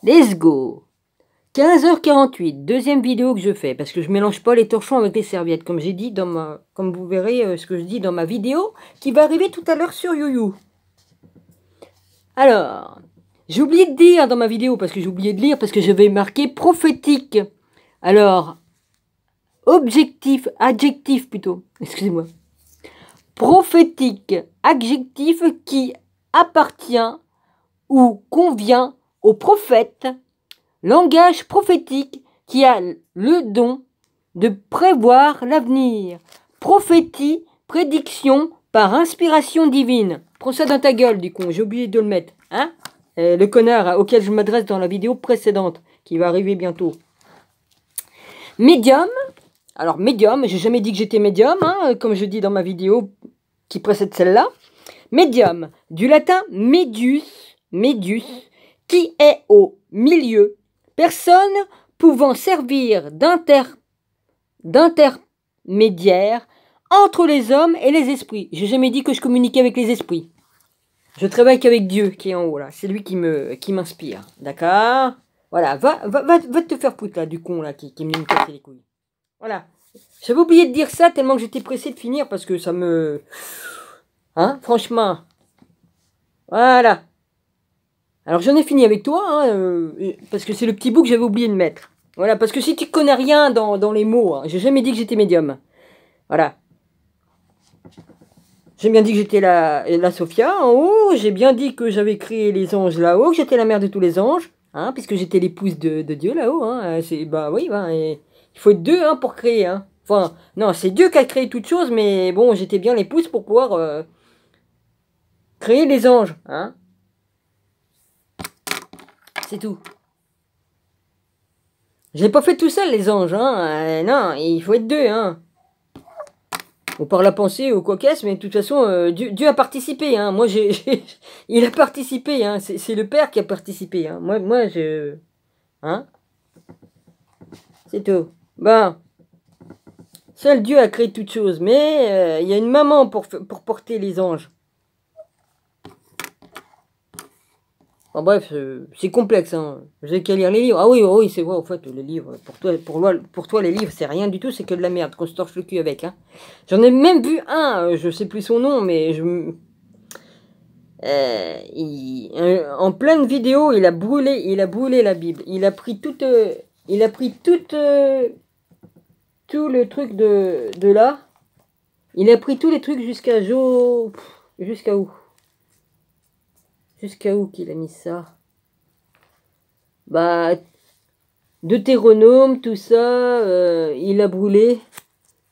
Let's go. 15h48, deuxième vidéo que je fais, parce que je mélange pas les torchons avec les serviettes, comme j'ai dit comme vous verrez ce que je dis dans ma vidéo, qui va arriver tout à l'heure sur YouYou. Alors, j'ai oublié de dire dans ma vidéo, parce que j'ai oublié de lire, parce que j'avais marqué prophétique. Alors, adjectif plutôt, excusez-moi. Prophétique, adjectif qui appartient ou convient au prophète. Langage prophétique qui a le don de prévoir l'avenir. Prophétie, prédiction par inspiration divine. Prends ça dans ta gueule, du con, j'ai oublié de le mettre. Hein? Le connard auquel je m'adresse dans la vidéo précédente, qui va arriver bientôt. Médium. Alors, médium, j'ai jamais dit que j'étais médium, hein, comme je dis dans ma vidéo qui précède celle-là. Médium, du latin medius, qui est au milieu. Personne pouvant servir d'intermédiaire entre les hommes et les esprits. J'ai jamais dit que je communiquais avec les esprits. Je travaille qu'avec Dieu qui est en haut là. C'est lui qui m'inspire. D'accord? Voilà, va te faire foutre là, du con là, qui me casser les couilles. Voilà. J'avais oublié de dire ça tellement que j'étais pressé de finir parce que ça me... Hein, franchement. Voilà. Alors j'en ai fini avec toi, hein, parce que c'est le petit bout que j'avais oublié de mettre. Voilà, parce que si tu connais rien dans les mots, hein, j'ai jamais dit que j'étais médium. Voilà. J'ai bien dit que j'étais la Sophia en haut, j'ai bien dit que j'avais créé les anges là-haut, que j'étais la mère de tous les anges, hein, puisque j'étais l'épouse de Dieu là-haut. Hein, bah oui, il faut être deux hein, pour créer. Hein. Enfin, non, c'est Dieu qui a créé toutes choses, mais bon, j'étais bien l'épouse pour pouvoir créer les anges. Hein. C'est tout. Je l'ai pas fait tout seul, les anges, hein. Non, il faut être deux, hein. Ou par la pensée, ou quoi qu'est-ce, mais de toute façon, Dieu a participé, hein. Moi, il a participé, hein. C'est le Père qui a participé, hein. Moi, je... Hein. C'est tout. Bon. Seul Dieu a créé toutes choses, mais il y a une maman pour porter les anges. En bref, c'est complexe, hein. J'ai qu'à lire les livres. Ah oui, c'est vrai, en fait, les livres, pour toi les livres, c'est rien du tout, c'est que de la merde, qu'on se torche le cul avec, hein. J'en ai même vu un, je sais plus son nom, mais en pleine vidéo, il a brûlé la Bible. Il a pris tout le truc de là. Il a pris tous les trucs jusqu'à jusqu'à où? Jusqu'à où qu'il a mis ça? Bah, Deutéronome, tout ça, il a brûlé.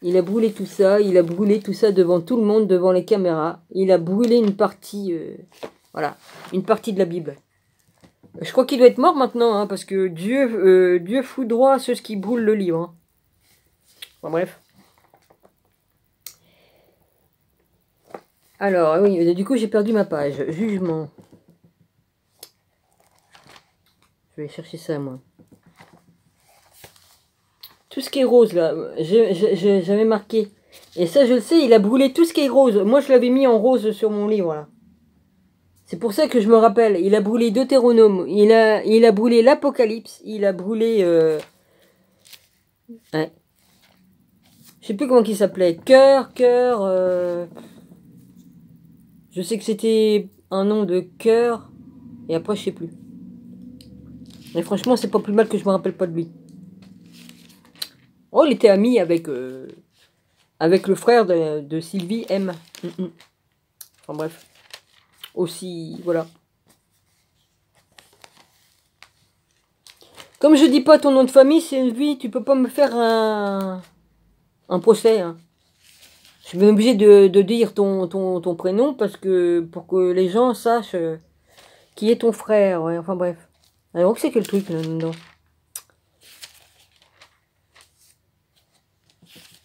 Il a brûlé tout ça. Il a brûlé tout ça devant tout le monde, devant les caméras. Il a brûlé une partie, voilà, une partie de la Bible. Je crois qu'il doit être mort maintenant, hein, parce que Dieu fout droit à ceux qui brûlent le livre. Hein. Enfin, bref. Alors, oui, du coup, j'ai perdu ma page. Jugement. Je vais chercher ça, moi. Tout ce qui est rose, là, j'avais marqué. Et ça, je le sais, il a brûlé tout ce qui est rose. Moi, je l'avais mis en rose sur mon livre, là. C'est pour ça que je me rappelle. Il a brûlé Deutéronome. Il a brûlé l'Apocalypse. Il a brûlé... Ouais. Je sais plus comment il s'appelait. Cœur... Je sais que c'était un nom de cœur. Et après, je sais plus. Mais franchement, c'est pas plus mal que je me rappelle pas de lui. Oh, il était ami avec le frère de Sylvie M. Enfin bref. Aussi, voilà. Comme je dis pas ton nom de famille, Sylvie, tu peux pas me faire un procès. Hein. Je suis bien obligé de dire ton prénom parce que pour que les gens sachent qui est ton frère. Ouais, enfin bref. Alors, c'est quel truc là-dedans?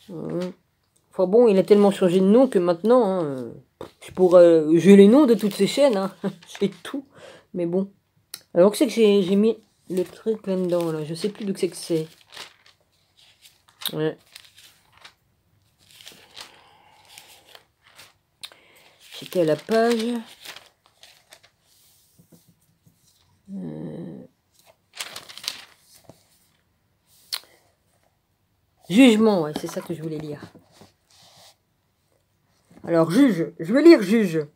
Enfin bon, il a tellement changé de nom que maintenant, hein, j'ai les noms de toutes ces chaînes, hein, j'ai tout. Mais bon. Alors que c'est que j'ai mis le truc là-dedans, là. Je sais plus d'où c'est que c'est. Ouais. J'étais à la page. Jugement, ouais, c'est ça que je voulais lire. Alors, juge. Je veux lire juge.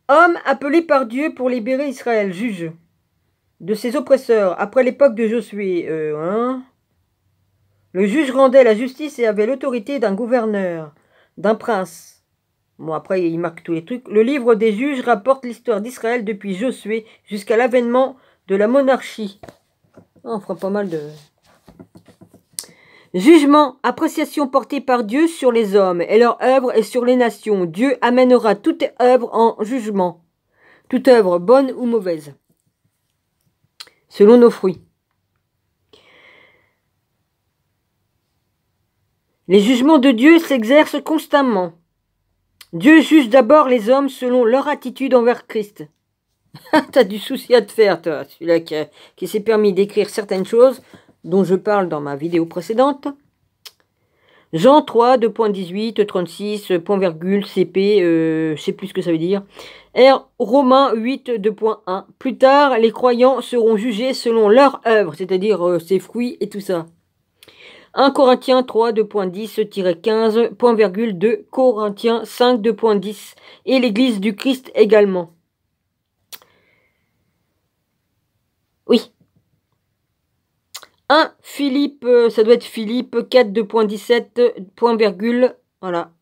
Homme appelé par Dieu pour libérer Israël. Juge. De ses oppresseurs. Après l'époque de Josué. Le juge rendait la justice et avait l'autorité d'un gouverneur, d'un prince. Bon, après, il marque tous les trucs. Le livre des juges rapporte l'histoire d'Israël depuis Josué jusqu'à l'avènement de la monarchie. On fera pas mal de... Jugement, appréciation portée par Dieu sur les hommes et leur œuvre et sur les nations. Dieu amènera toute œuvre en jugement. Toute œuvre, bonne ou mauvaise. Selon nos fruits. Les jugements de Dieu s'exercent constamment. Dieu juge d'abord les hommes selon leur attitude envers Christ. T'as du souci à te faire, toi, celui-là qui s'est permis d'écrire certaines choses dont je parle dans ma vidéo précédente. Jean 3, 2.18, 36, point virgule, CP, je sais plus ce que ça veut dire. R, Romains 8, 2.1. Plus tard, les croyants seront jugés selon leur œuvre, c'est-à-dire ses fruits et tout ça. 1 Corinthiens 3, 2.10-15, point virgule 2 Corinthiens 5, 2.10 et l'Église du Christ également. Oui. 1 Philippe, ça doit être Philippe 4, 2.17, point virgule, voilà.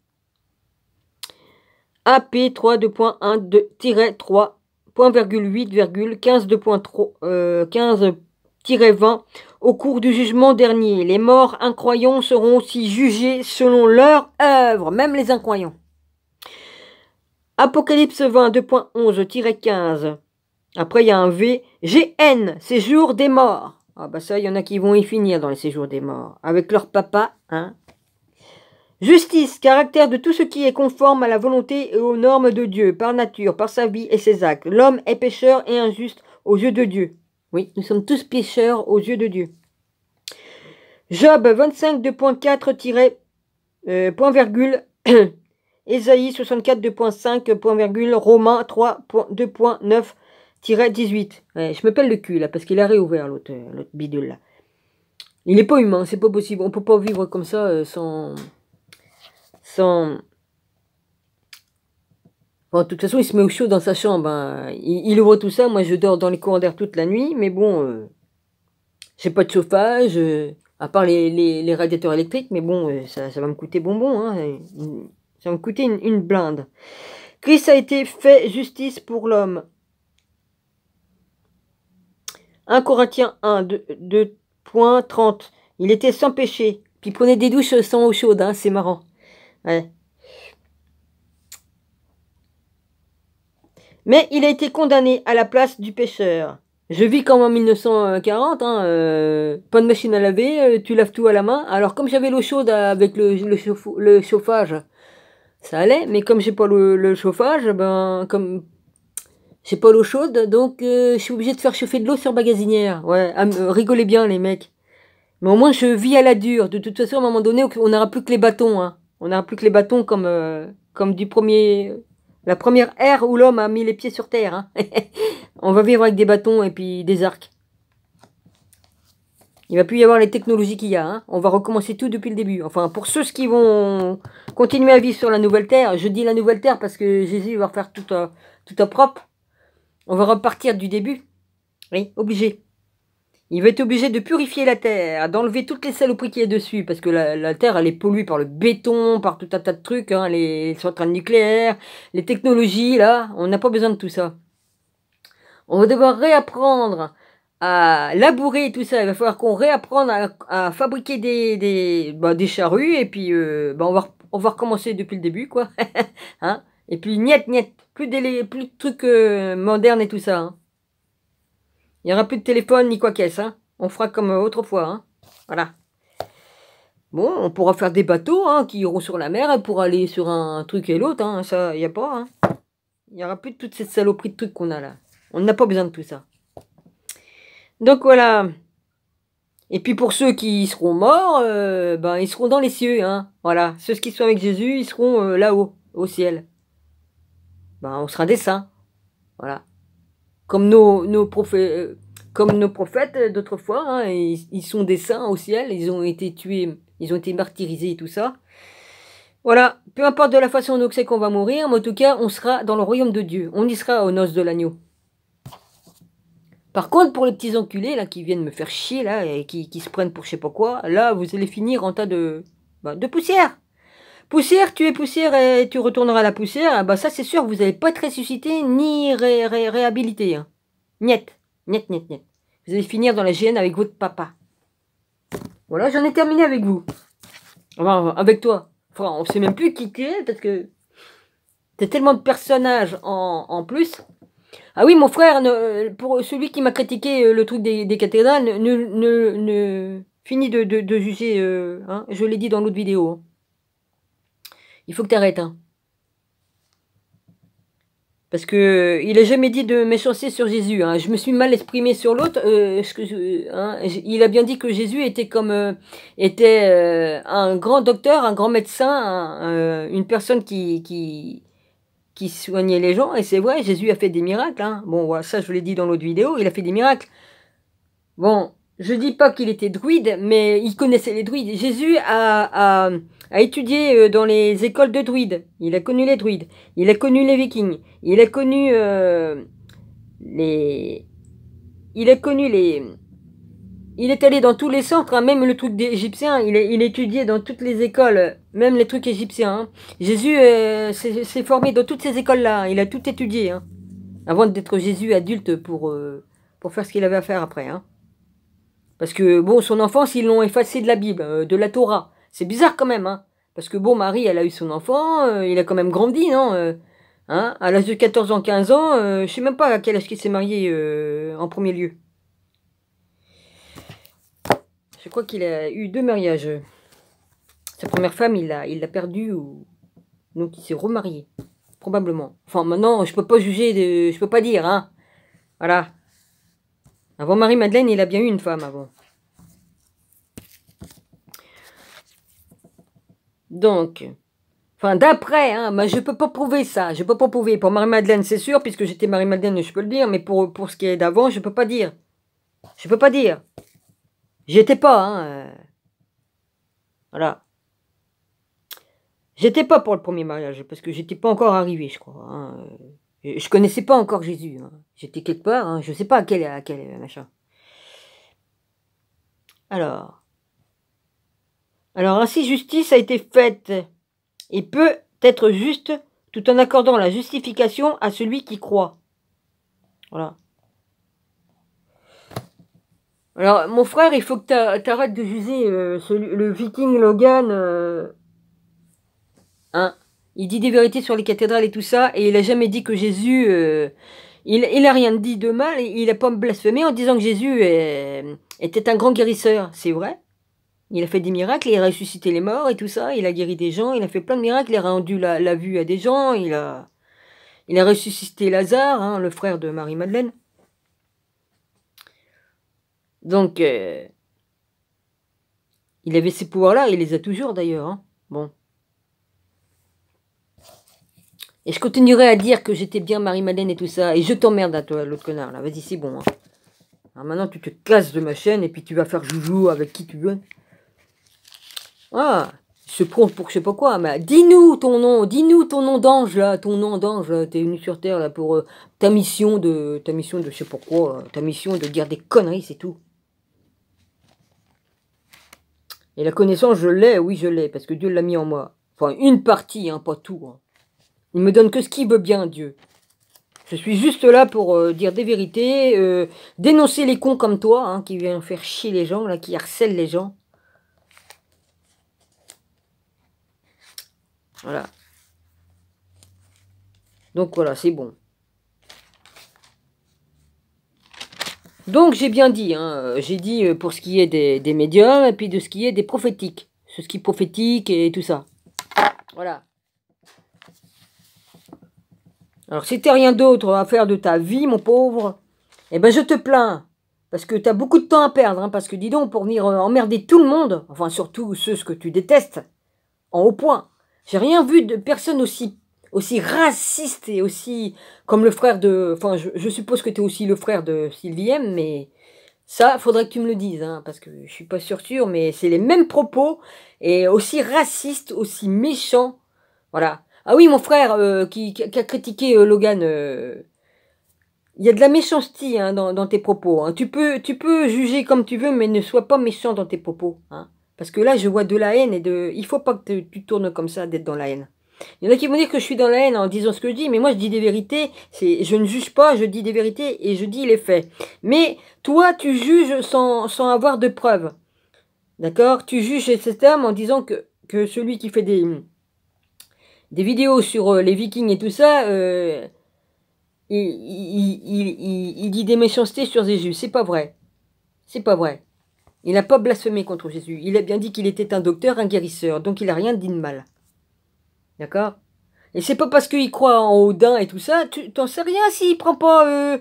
AP 3, 2.1-3, point virgule 8, 15, 2.3, 15-20. Au cours du jugement dernier, les morts incroyants seront aussi jugés selon leur œuvre, même les incroyants. Apocalypse 20, 2.11-15. Après, il y a un V. GN, séjour des morts. Ah bah ça, il y en a qui vont y finir dans les séjours des morts. Avec leur papa, hein. Justice, caractère de tout ce qui est conforme à la volonté et aux normes de Dieu, par nature, par sa vie et ses actes. L'homme est pécheur et injuste aux yeux de Dieu. Oui, nous sommes tous pécheurs aux yeux de Dieu. Job 25, 2.4, point virgule, Ésaïe 64, 2.5, point virgule, Romains 3, 2.9-18. Ouais, je me pèle le cul là, parce qu'il a réouvert l'autre bidule là. Il n'est pas humain, c'est pas possible. On peut pas vivre comme ça sans... Bon, de toute façon, il se met au chaud dans sa chambre. Hein. Il ouvre tout ça. Moi, je dors dans les courants d'air toute la nuit. Mais bon, j'ai pas de chauffage, à part les radiateurs électriques. Mais bon, ça va me coûter bonbon. Hein. Ça va me coûter une blinde. Christ a été fait justice pour l'homme. 1 Corinthiens 1, 2.30. Il était sans péché. Puis il prenait des douches sans eau chaude. Hein. C'est marrant. Ouais. Mais il a été condamné à la place du pécheur. Je vis comme en 1940, hein, pas de machine à laver, tu laves tout à la main. Alors comme j'avais l'eau chaude avec le chauffage, ça allait. Mais comme j'ai pas le chauffage, ben comme j'ai pas l'eau chaude, donc je suis obligé de faire chauffer de l'eau sur ma gazinière. Ouais, rigolez bien les mecs. Mais au moins je vis à la dure. De toute façon, à un moment donné, on n'aura plus que les bâtons. Hein. On n'aura plus que les bâtons comme du premier... La première ère où l'homme a mis les pieds sur terre. Hein. On va vivre avec des bâtons et puis des arcs. Il va plus y avoir les technologies qu'il y a. Hein. On va recommencer tout depuis le début. Enfin, pour ceux qui vont continuer à vivre sur la nouvelle terre, je dis la nouvelle terre parce que Jésus va refaire tout à propre. On va repartir du début. Oui, obligé. Il va être obligé de purifier la terre, d'enlever toutes les saloperies qu'il y a dessus, parce que la terre, elle est polluée par le béton, par tout un tas de trucs, hein, les centrales nucléaires, les technologies, là, on n'a pas besoin de tout ça. On va devoir réapprendre à labourer et tout ça, il va falloir qu'on réapprenne à fabriquer des charrues, et puis on va recommencer depuis le début, quoi. Hein, et puis, niet, plus de trucs modernes et tout ça, hein. Il n'y aura plus de téléphone ni quoi qu'est-ce. Hein. On fera comme autrefois. Hein. Voilà. Bon, on pourra faire des bateaux hein, qui iront sur la mer pour aller sur un truc et l'autre. Hein. Ça, il n'y a pas. Hein. Il n'y aura plus de toute cette saloperie de trucs qu'on a là. On n'a pas besoin de tout ça. Donc voilà. Et puis pour ceux qui seront morts, ben, ils seront dans les cieux. Hein. Voilà. Ceux qui sont avec Jésus, ils seront là-haut, au ciel. Ben, on sera des saints. Voilà. Comme nos prophètes... comme nos prophètes d'autrefois, hein, ils sont des saints au ciel, ils ont été tués, ils ont été martyrisés et tout ça. Voilà, peu importe de la façon dont c'est qu'on va mourir, mais en tout cas, on sera dans le royaume de Dieu. On y sera aux noces de l'agneau. Par contre, pour les petits enculés, là, qui viennent me faire chier, là, et qui se prennent pour je sais pas quoi, là, vous allez finir en tas de poussière. Poussière, tu es poussière et tu retourneras à la poussière, bah ça, c'est sûr, vous n'allez pas être ressuscité, ni réhabilité. Hein. Niet, niet, niet, niet. Vous allez finir dans la géhenne avec votre papa. Voilà, j'en ai terminé avec vous. Enfin, avec toi. Enfin, on sait même plus qui t'es, parce que t'as tellement de personnages en plus. Ah oui, mon frère, pour celui qui m'a critiqué le truc des cathédrales, ne finit de juger, hein, je l'ai dit dans l'autre vidéo. Hein. Il faut que t'arrêtes, hein. Parce que il a jamais dit de méchanceté sur Jésus. Hein. Je me suis mal exprimé sur l'autre. Il a bien dit que Jésus était comme un grand docteur, un grand médecin, une personne qui soignait les gens. Et c'est vrai, Jésus a fait des miracles. Hein. Bon, voilà, ça je l'ai dit dans l'autre vidéo. Il a fait des miracles. Bon, je dis pas qu'il était druide, mais il connaissait les druides. Jésus a étudié dans les écoles de druides. Il a connu les druides. Il a connu les vikings. Il a connu les... Il a connu les... Il est allé dans tous les centres, hein, même le truc des Égyptiens. Il a étudié dans toutes les écoles, même les trucs égyptiens. Hein. Jésus s'est formé dans toutes ces écoles-là. Il a tout étudié. Hein, avant d'être Jésus adulte pour faire ce qu'il avait à faire après. Hein. Parce que, bon, son enfance, ils l'ont effacé de la Bible, de la Torah. C'est bizarre quand même, hein. Parce que, bon, Marie, elle a eu son enfant, il a quand même grandi, non hein, à l'âge de 14 ans, 15 ans, je sais même pas à quel âge il s'est marié en premier lieu. Je crois qu'il a eu 2 mariages. Sa première femme, il l'a perdue, donc il s'est remarié. Probablement. Enfin, maintenant, je peux pas juger, je peux pas dire, hein. Voilà. Avant Marie-Madeleine, il a bien eu une femme avant. Donc, enfin d'après, hein, mais je peux pas prouver ça. Je peux pas prouver. Pour Marie-Madeleine, c'est sûr, puisque j'étais Marie-Madeleine, je peux le dire. Mais pour ce qui est d'avant, je peux pas dire. Je peux pas dire. J'étais pas, hein. Voilà. J'étais pas pour le premier mariage, parce que j'étais pas encore arrivé, je crois. Hein. Je connaissais pas encore Jésus. Hein. J'étais quelque part, hein, je sais pas à quel machin. Alors, ainsi justice a été faite, et peut être juste, tout en accordant la justification à celui qui croit. Voilà. Alors, mon frère, il faut que t'arrêtes de juger le viking Logan. Hein. Il dit des vérités sur les cathédrales et tout ça, et il a jamais dit que Jésus... il a rien dit de mal, il a pas blasphémé en disant que Jésus était un grand guérisseur. C'est vrai. Il a fait des miracles, il a ressuscité les morts et tout ça, il a guéri des gens, il a fait plein de miracles, il a rendu la vue à des gens, il a ressuscité Lazare, hein, le frère de Marie-Madeleine. Donc, il avait ces pouvoirs-là, il les a toujours d'ailleurs. Hein. Bon. Et je continuerai à dire que j'étais bien Marie-Madeleine et tout ça, et je t'emmerde à toi, l'autre connard, là. Vas-y, c'est bon. Hein. Alors maintenant, tu te casses de ma chaîne, et puis tu vas faire joujou avec qui tu veux. Ah, se prend pour je sais pas quoi, mais dis-nous ton nom d'ange là, ton nom d'ange, t'es venu sur Terre là pour ta mission de je sais pas quoi, ta mission de dire des conneries, c'est tout. Et la connaissance, je l'ai, oui je l'ai, parce que Dieu l'a mis en moi. Enfin, une partie, hein, pas tout. Hein. Il me donne que ce qu'il veut bien, Dieu. Je suis juste là pour dire des vérités, dénoncer les cons comme toi, hein, qui viennent faire chier les gens, là, qui harcèlent les gens. Voilà. Donc voilà, c'est bon. Donc j'ai bien dit, hein, j'ai dit pour ce qui est des médiums, et puis de ce qui est des prophétiques. Ce qui est prophétique et tout ça. Voilà. Alors si t'as rien d'autre à faire de ta vie, mon pauvre, eh ben je te plains. Parce que t'as beaucoup de temps à perdre, hein, parce que dis donc, pour venir emmerder tout le monde, enfin surtout ceux que tu détestes, en haut point. J'ai rien vu de personne aussi aussi raciste et aussi comme le frère de... Enfin, je suppose que tu es aussi le frère de Sylvie M, mais ça, faudrait que tu me le dises, hein, parce que je suis pas sûr, mais c'est les mêmes propos, et aussi racistes, aussi méchants, voilà. Ah oui, mon frère qui a critiqué Logan, il y a de la méchanceté hein, dans tes propos. Hein. Tu peux juger comme tu veux, mais ne sois pas méchant dans tes propos. Hein. Parce que là, je vois de la haine et de... Il faut pas que tu tournes comme ça, d'être dans la haine. Il y en a qui vont dire que je suis dans la haine en disant ce que je dis, mais moi je dis des vérités. Je ne juge pas, je dis des vérités et je dis les faits. Mais toi, tu juges sans avoir de preuves. D'accord? Tu juges cet homme en disant que celui qui fait des vidéos sur les Vikings et tout ça... il dit des méchancetés sur Jésus. C'est pas vrai. C'est pas vrai. Il n'a pas blasphémé contre Jésus. Il a bien dit qu'il était un docteur, un guérisseur. Donc il n'a rien dit de mal. D'accord? Et c'est pas parce qu'il croit en Odin et tout ça, tu t'en sais rien s'il prend pas...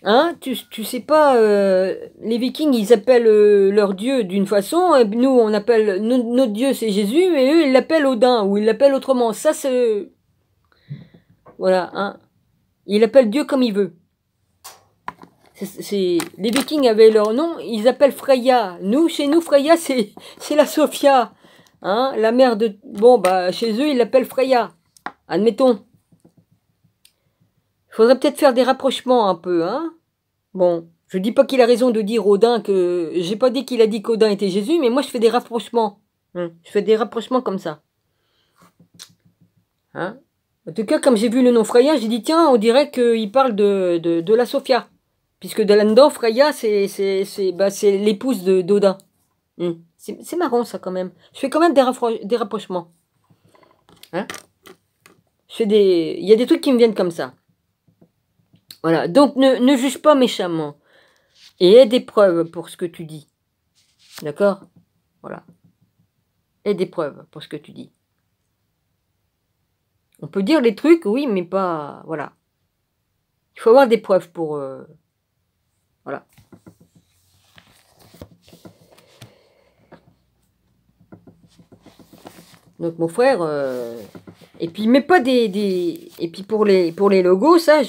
hein? Tu sais pas... les Vikings, ils appellent leur dieu d'une façon. Et nous, on appelle... Notre dieu, c'est Jésus. Et eux, ils l'appellent Odin. Ou ils l'appellent autrement. Ça, c'est... Voilà. Hein? Il appelle Dieu comme il veut. Les Vikings avaient leur nom, ils appellent Freya. Nous, chez nous, Freya, c'est la Sophia. Hein, la mère de... Bon, bah, chez eux, ils l'appellent Freya. Admettons. Il faudrait peut-être faire des rapprochements un peu, hein. Bon, je dis pas qu'il a raison de dire Odin que... J'ai pas dit qu'il a dit qu'Odin était Jésus, mais moi, je fais des rapprochements. Je fais des rapprochements comme ça. Hein. En tout cas, comme j'ai vu le nom Freya, j'ai dit, tiens, on dirait qu'il parle de la Sophia. Puisque de là-dedans, Freya, c'est l'épouse d'Odin. C'est marrant, ça, quand même. Je fais quand même des rapprochements. Hein? Il y a des trucs qui me viennent comme ça. Voilà. Donc, ne juge pas méchamment. Et aie des preuves pour ce que tu dis. D'accord? Voilà. Aie des preuves pour ce que tu dis. On peut dire les trucs, oui, mais pas... Voilà. Il faut avoir des preuves pour... voilà. Donc mon frère, et puis mets pas et puis pour les logos, ça,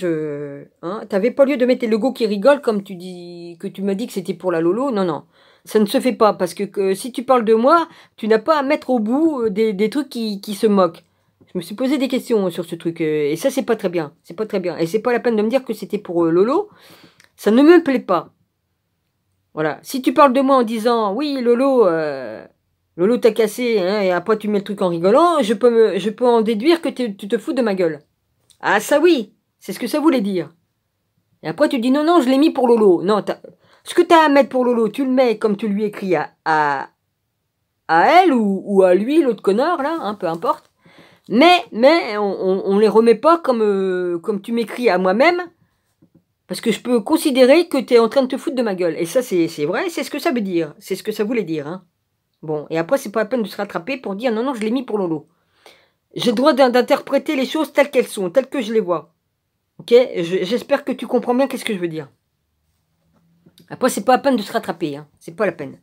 hein, t'avais pas lieu de mettre les logos qui rigolent comme tu dis, que tu m'as dit que c'était pour la Lolo, non, non, ça ne se fait pas, parce que si tu parles de moi, tu n'as pas à mettre au bout des trucs qui se moquent. Je me suis posé des questions sur ce truc, et ça c'est pas très bien, c'est pas très bien, et c'est pas la peine de me dire que c'était pour Lolo, ça ne me plaît pas. Voilà, si tu parles de moi en disant, oui Lolo, Lolo t'a cassé, hein, et après tu mets le truc en rigolant, je peux en déduire que tu te fous de ma gueule. Ah ça oui, c'est ce que ça voulait dire. Et après tu dis non, non, je l'ai mis pour Lolo. Non, ce que tu as à mettre pour Lolo, tu le mets comme tu lui écris à elle ou à lui, l'autre connard, là, hein, peu importe. Mais on les remet pas comme tu m'écris à moi-même, parce que je peux considérer que tu es en train de te foutre de ma gueule. Et ça, c'est vrai, c'est ce que ça veut dire. C'est ce que ça voulait dire, hein. Bon, et après, c'est pas la peine de se rattraper pour dire non, non, je l'ai mis pour Lolo. J'ai le droit d'interpréter les choses telles qu'elles sont, telles que je les vois. Ok? J'espère que tu comprends bien qu'est-ce que je veux dire. Après, c'est pas la peine de se rattraper, hein. C'est pas la peine.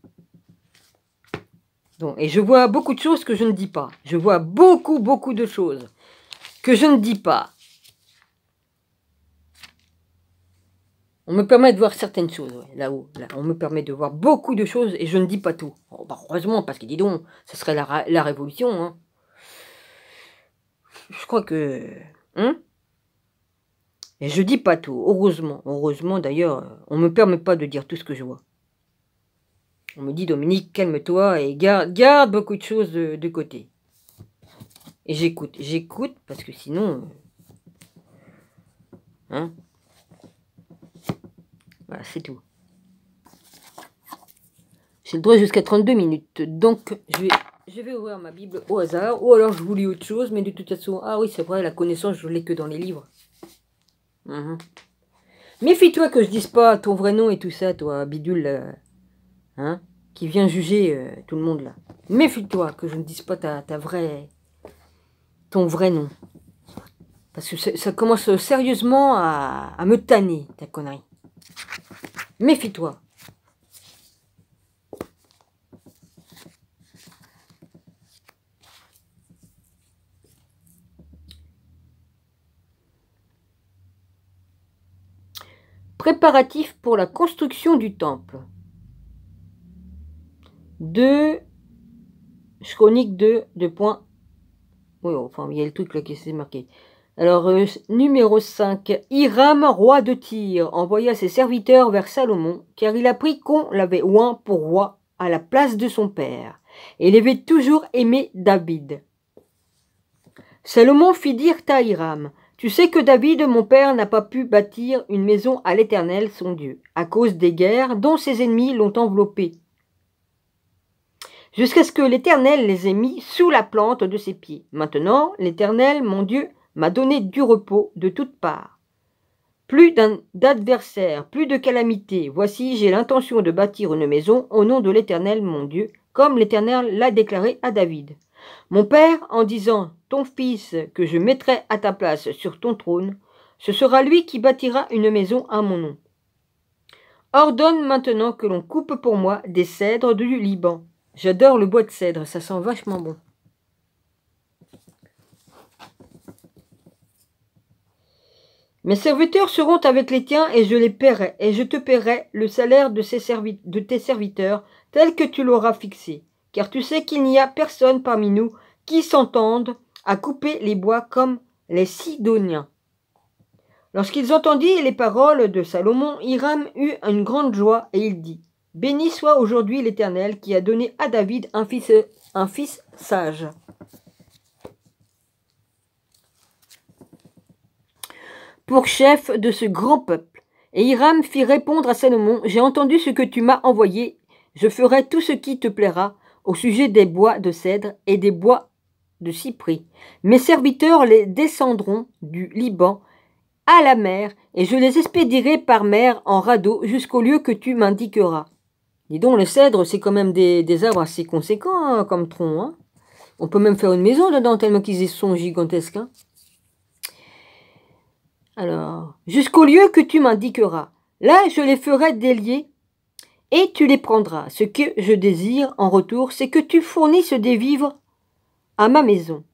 Donc, et je vois beaucoup de choses que je ne dis pas. Je vois beaucoup, beaucoup de choses que je ne dis pas. On me permet de voir certaines choses, ouais, là-haut. Là, on me permet de voir beaucoup de choses et je ne dis pas tout. Oh, bah, heureusement, parce que dis donc, ce serait la révolution. Hein. Je crois que... Hein, et je dis pas tout, heureusement. Heureusement, d'ailleurs, on me permet pas de dire tout ce que je vois. On me dit, Dominique, calme-toi et garde beaucoup de choses de côté. Et j'écoute, parce que sinon... hein, voilà, c'est tout. J'ai le droit jusqu'à 32 minutes. Donc, je vais ouvrir ma Bible au hasard. Ou alors, je vous lis autre chose. Mais de toute façon... Ah oui, c'est vrai, la connaissance, je l'ai que dans les livres. Méfie-toi que je dise pas ton vrai nom et tout ça, toi, bidule. Hein, qui vient juger tout le monde, là. Méfie-toi que je ne dise pas ton vrai nom. Parce que ça commence sérieusement à me tanner, ta connerie. Méfie-toi. Préparatifs pour la construction du temple. 2, Chronique 2, points. Oui, enfin, il y a le truc là qui s'est marqué. Alors, numéro 5. Hiram, roi de Tyr, envoya ses serviteurs vers Salomon, car il apprit qu'on l'avait oint pour roi à la place de son père. Et il avait toujours aimé David. Salomon fit dire à Hiram, « Tu sais que David, mon père, n'a pas pu bâtir une maison à l'Éternel, son Dieu, à cause des guerres dont ses ennemis l'ont enveloppé, jusqu'à ce que l'Éternel les ait mis sous la plante de ses pieds. Maintenant, l'Éternel, mon Dieu, m'a donné du repos de toutes parts. Plus d'adversaires, plus de calamités. Voici, j'ai l'intention de bâtir une maison au nom de l'Éternel, mon Dieu, comme l'Éternel l'a déclaré à David. Mon père, en disant, ton fils que je mettrai à ta place sur ton trône, ce sera lui qui bâtira une maison à mon nom. Ordonne maintenant que l'on coupe pour moi des cèdres du Liban. J'adore le bois de cèdre, ça sent vachement bon. Mes serviteurs seront avec les tiens et je les paierai, et je te paierai le salaire de tes serviteurs tel que tu l'auras fixé. Car tu sais qu'il n'y a personne parmi nous qui s'entende à couper les bois comme les Sidoniens. Lorsqu'ils entendirent les paroles de Salomon, Hiram eut une grande joie et il dit, « Béni soit aujourd'hui l'Éternel qui a donné à David un fils sage. » Pour chef de ce grand peuple. Et Hiram fit répondre à Salomon, « J'ai entendu ce que tu m'as envoyé, je ferai tout ce qui te plaira au sujet des bois de cèdre et des bois de cyprès. Mes serviteurs les descendront du Liban à la mer, et je les expédierai par mer en radeau jusqu'au lieu que tu m'indiqueras. » Dis donc, les cèdres, c'est quand même des arbres assez conséquents hein, comme tronc. Hein. On peut même faire une maison dedans, tellement qu'ils sont gigantesques. Hein. Alors, jusqu'au lieu que tu m'indiqueras. Là, je les ferai délier et tu les prendras. Ce que je désire en retour, c'est que tu fournisses des vivres à ma maison.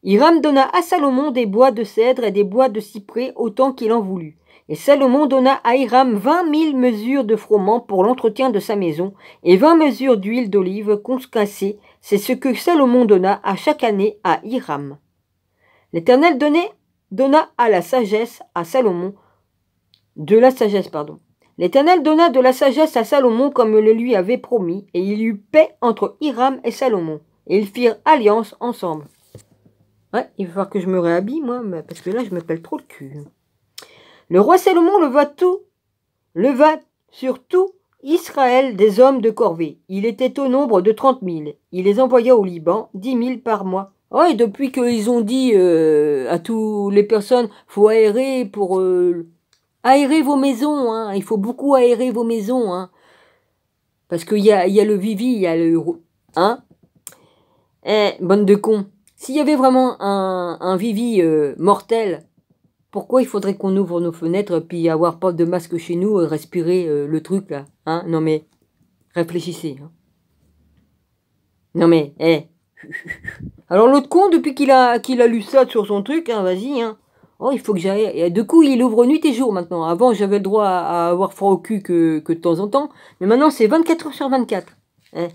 Hiram donna à Salomon des bois de cèdre et des bois de cyprès autant qu'il en voulut. Et Salomon donna à Hiram 20 000 mesures de froment pour l'entretien de sa maison et 20 mesures d'huile d'olive concassée. C'est ce que Salomon donna à chaque année à Hiram. L'Éternel donna à la sagesse à Salomon, L'Éternel donna de la sagesse à Salomon comme le lui avait promis, et il y eut paix entre Hiram et Salomon, et ils firent alliance ensemble. Ouais, il va falloir que je me réhabille, moi, parce que là, je me pèle trop le cul. Le roi Salomon leva sur tout Israël des hommes de corvée. Il était au nombre de 30 000. Il les envoya au Liban, 10 000 par mois. Oh, et depuis qu'ils ont dit à toutes les personnes, faut aérer pour aérer vos maisons, hein. Il faut beaucoup aérer vos maisons, hein. Parce qu'il y a le vivi, il y a le hein. Eh, bande de cons. S'il y avait vraiment un vivi mortel, pourquoi il faudrait qu'on ouvre nos fenêtres puis avoir pas de masque chez nous et respirer le truc là, hein? Non mais réfléchissez. Hein. Non mais, eh. Alors l'autre con, depuis qu'il a lu ça sur son truc, hein, vas-y, hein. Oh, il faut que j'aille. Et du coup, il ouvre nuit et jour maintenant. Avant, j'avais le droit à avoir froid au cul que de temps en temps. Mais maintenant, c'est 24 heures sur 24. Hein.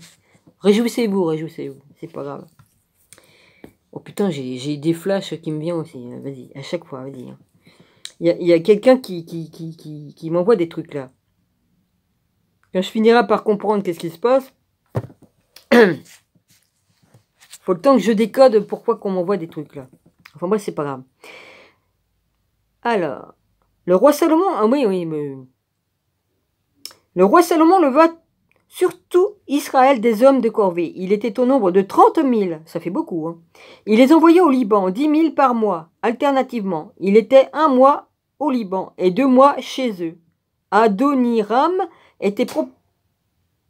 Réjouissez-vous, réjouissez-vous. C'est pas grave. Oh putain, j'ai des flashs qui me viennent aussi. Vas-y, à chaque fois, vas-y. Hein. Il y a quelqu'un qui m'envoie des trucs là. Quand je finirai par comprendre qu'est-ce qui se passe... Faut le temps que je décode pourquoi qu'on m'envoie des trucs là. Enfin bref, c'est pas grave. Alors, le roi Salomon, ah oui, mais... Le roi Salomon leva sur tout Israël des hommes de corvée. Il était au nombre de 30 000, ça fait beaucoup. Hein. Il les envoyait au Liban, 10 000 par mois, alternativement. Il était 1 mois au Liban et 2 mois chez eux. Adoniram était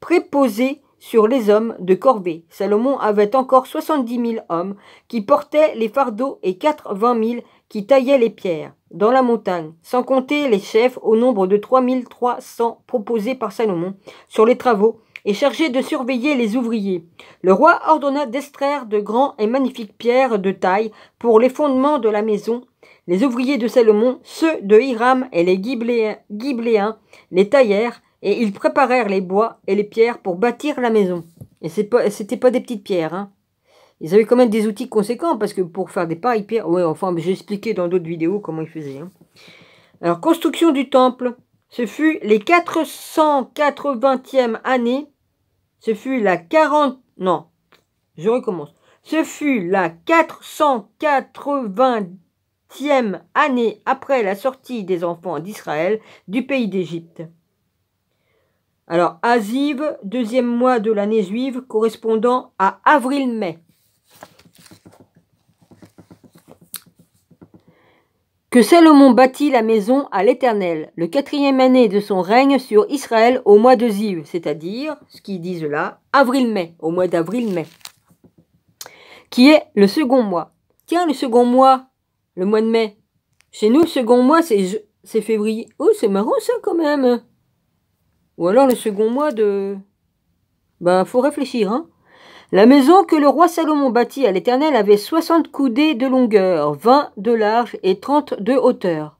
préposé sur les hommes de corvée. Salomon avait encore 70 000 hommes qui portaient les fardeaux et 80 000 qui taillaient les pierres dans la montagne, sans compter les chefs au nombre de 3 300 proposés par Salomon sur les travaux et chargé de surveiller les ouvriers. Le roi ordonna d'extraire de grands et magnifiques pierres de taille pour les fondements de la maison. Les ouvriers de Salomon, ceux de Hiram et les Gibléens, les taillèrent, et ils préparèrent les bois et les pierres pour bâtir la maison. Et c'était pas des petites pierres, hein. Ils avaient quand même des outils conséquents, parce que pour faire des pareilles pierres... Ouais, enfin, j'ai expliqué dans d'autres vidéos comment ils faisaient, hein. Alors, construction du temple. Ce fut les 480e année. Ce fut la 40... Non, je recommence. Ce fut la 480e année après la sortie des enfants d'Israël du pays d'Égypte. Alors, Aziv, deuxième mois de l'année juive, correspondant à avril-mai. Que Salomon bâtit la maison à l'Éternel, le 4e année de son règne sur Israël au mois de Ziv, c'est-à-dire, ce qu'ils disent là, avril-mai, au mois d'avril-mai, qui est le second mois. Tiens, le second mois, le mois de mai. Chez nous, le second mois, c'est février. Oh, c'est marrant ça quand même. Ou alors le second mois de... Ben, faut réfléchir, hein. La maison que le roi Salomon bâtit à l'Éternel avait 60 coudées de longueur, 20 de large et 30 de hauteur.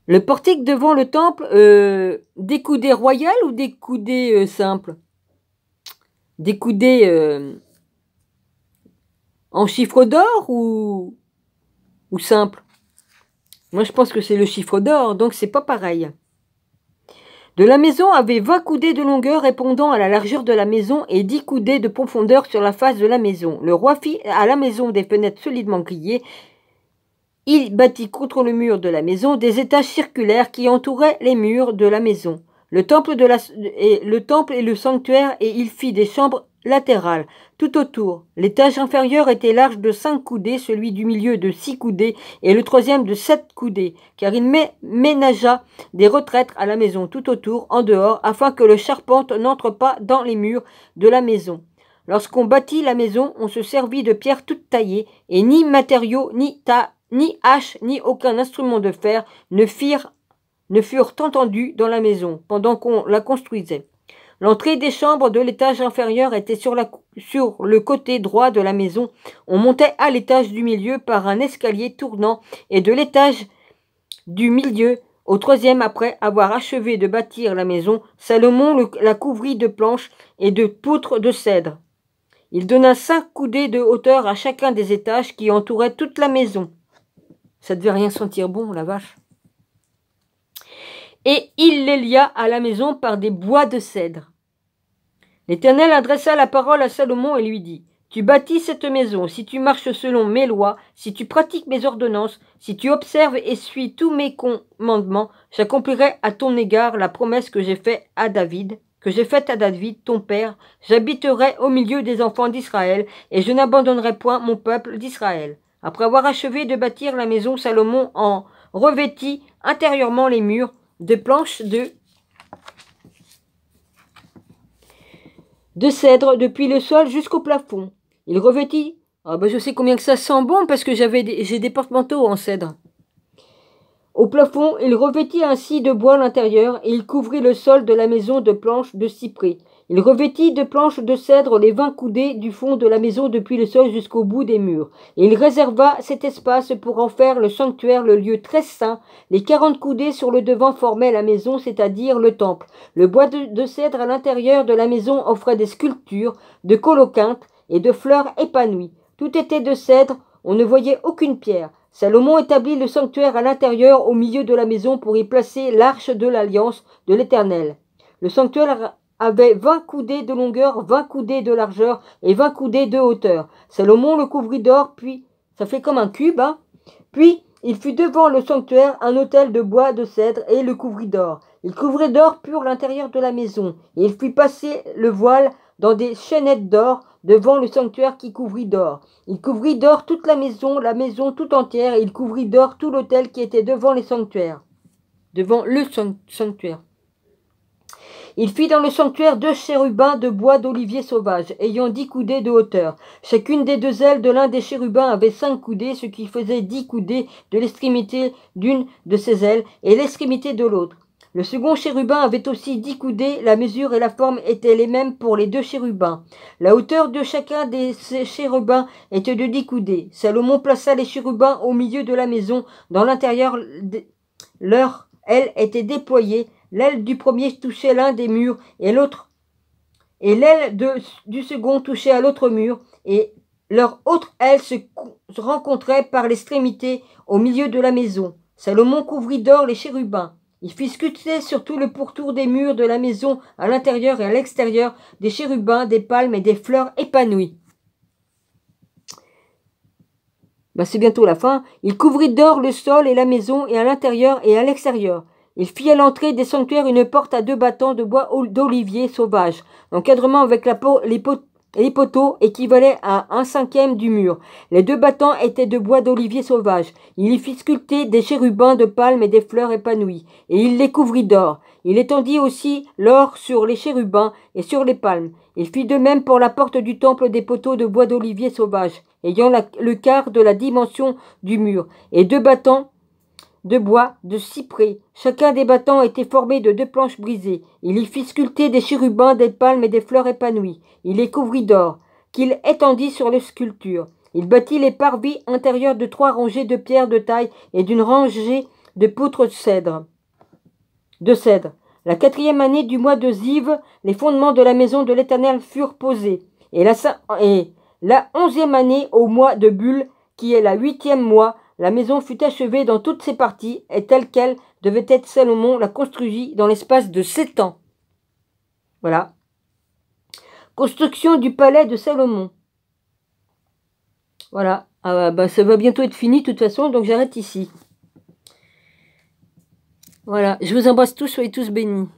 Le portique devant le temple, des coudées royales ou des coudées simples? Des coudées en chiffre d'or ou simple? Moi, je pense que c'est le chiffre d'or, donc c'est pas pareil. De la maison avait 20 coudées de longueur répondant à la largeur de la maison et 10 coudées de profondeur sur la face de la maison. Le roi fit à la maison des fenêtres solidement grillées. Il bâtit contre le mur de la maison des étages circulaires qui entouraient les murs de la maison. Le temple et le sanctuaire, et il fit des chambres latérales tout autour. L'étage inférieur était large de 5 coudées, celui du milieu de 6 coudées et le troisième de 7 coudées, car il ménagea des retraites à la maison tout autour, en dehors, afin que le charpente n'entre pas dans les murs de la maison. Lorsqu'on bâtit la maison, on se servit de pierres toutes taillées, et ni matériaux, ni hache, ni aucun instrument de fer ne furent entendus dans la maison pendant qu'on la construisait. L'entrée des chambres de l'étage inférieur était sur le côté droit de la maison. On montait à l'étage du milieu par un escalier tournant et de l'étage du milieu au troisième, après avoir achevé de bâtir la maison, Salomon la couvrit de planches et de poutres de cèdre. Il donna 5 coudées de hauteur à chacun des étages qui entouraient toute la maison. Ça devait rien sentir bon, la vache. Et il les lia à la maison par des bois de cèdre. L'Éternel adressa la parole à Salomon et lui dit : Tu bâtis cette maison, si tu marches selon mes lois, si tu pratiques mes ordonnances, si tu observes et suis tous mes commandements, j'accomplirai à ton égard la promesse que j'ai faite à David, ton père. J'habiterai au milieu des enfants d'Israël, et je n'abandonnerai point mon peuple d'Israël. Après avoir achevé de bâtir la maison, Salomon en revêtit intérieurement les murs de planches de cèdre depuis le sol jusqu'au plafond. Il revêtit... Ah ben je sais combien que ça sent bon parce que j'ai des porte-manteaux en cèdre. Au plafond, il revêtit ainsi de bois l'intérieur et il couvrit le sol de la maison de planches de cyprès. Il revêtit de planches de cèdre les 20 coudées du fond de la maison depuis le sol jusqu'au bout des murs. Et il réserva cet espace pour en faire le sanctuaire, le lieu très saint. Les 40 coudées sur le devant formaient la maison, c'est-à-dire le temple. Le bois de cèdre à l'intérieur de la maison offrait des sculptures, de coloquintes et de fleurs épanouies. Tout était de cèdre, on ne voyait aucune pierre. Salomon établit le sanctuaire à l'intérieur au milieu de la maison pour y placer l'arche de l'alliance de l'Éternel. Le sanctuaire avait 20 coudées de longueur, 20 coudées de largeur et 20 coudées de hauteur. Salomon le couvrit d'or, puis, ça fait comme un cube, hein. Puis, il fit devant le sanctuaire un autel de bois de cèdre et le couvrit d'or. Il couvrit d'or pur l'intérieur de la maison, et il fit passer le voile dans des chaînettes d'or devant le sanctuaire qui couvrit d'or. Il couvrit d'or toute la maison tout entière, et il couvrit d'or tout l'autel qui était devant le sanctuaire. Il fit dans le sanctuaire 2 chérubins de bois d'olivier sauvage, ayant 10 coudées de hauteur. Chacune des 2 ailes de l'un des chérubins avait 5 coudées, ce qui faisait 10 coudées de l'extrémité d'une de ces ailes et l'extrémité de l'autre. Le second chérubin avait aussi 10 coudées, la mesure et la forme étaient les mêmes pour les 2 chérubins. La hauteur de chacun des chérubins était de 10 coudées. Salomon plaça les chérubins au milieu de la maison, dans l'intérieur, leur aile était déployée, l'aile du premier touchait l'un des murs et l'autre, et l'aile du second touchait à l'autre mur, et leur autre aile se rencontrait par l'extrémité au milieu de la maison. Salomon couvrit d'or les chérubins. Il fit sculpter sur tout le pourtour des murs de la maison, à l'intérieur et à l'extérieur, des chérubins, des palmes et des fleurs épanouies. C'est bientôt la fin. Il couvrit d'or le sol et la maison, et à l'intérieur et à l'extérieur. Il fit à l'entrée des sanctuaires une porte à 2 battants de bois d'olivier sauvage. L'encadrement avec les poteaux équivalait à 1/5 du mur. Les 2 battants étaient de bois d'olivier sauvage. Il y fit sculpter des chérubins de palmes et des fleurs épanouies, et il les couvrit d'or. Il étendit aussi l'or sur les chérubins et sur les palmes. Il fit de même pour la porte du temple des poteaux de bois d'olivier sauvage, ayant le quart de la dimension du mur, et 2 battants de bois de cyprès. Chacun des battants était formé de 2 planches brisées. Il y fit sculpter des chérubins, des palmes et des fleurs épanouies. Il les couvrit d'or, qu'il étendit sur les sculptures. Il bâtit les parvis intérieurs de 3 rangées de pierres de taille et d'une rangée de poutres de cèdre. La 4e année du mois de Ziv, les fondements de la maison de l'Éternel furent posés. Et la 11e année au mois de Bul, qui est la 8e mois, la maison fut achevée dans toutes ses parties, et telle qu'elle devait être, Salomon la construisit dans l'espace de 7 ans. Voilà. Construction du palais de Salomon. Voilà. Ça va bientôt être fini de toute façon, donc j'arrête ici. Voilà. Je vous embrasse tous, soyez tous bénis.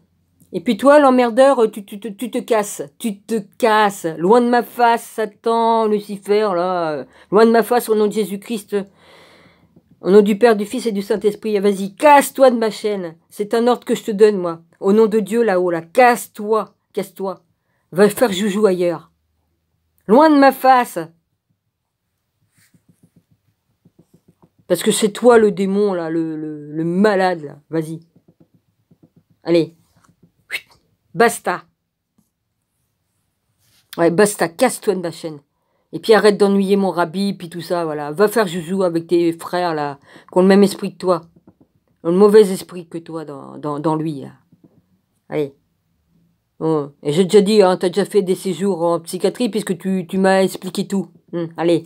Et puis toi, l'emmerdeur, tu te casses. Tu te casses. Loin de ma face, Satan, Lucifer, là. Loin de ma face, au nom de Jésus-Christ. Au nom du Père, du Fils et du Saint-Esprit. Vas-y, casse-toi de ma chaîne. C'est un ordre que je te donne, moi. Au nom de Dieu, là-haut, là. Casse-toi. Casse-toi. Va faire joujou ailleurs. Loin de ma face. Parce que c'est toi le démon, là. Le malade, là. Vas-y. Allez. Basta. Ouais, basta. Casse-toi de ma chaîne. Et puis arrête d'ennuyer mon rabbi, puis tout ça, voilà. Va faire joujou avec tes frères, là, qui ont le même esprit que toi. Le mauvais esprit que toi dans lui, là. Allez. Oh. Et j'ai déjà dit, hein, t'as déjà fait des séjours en psychiatrie, puisque tu m'as expliqué tout. Allez.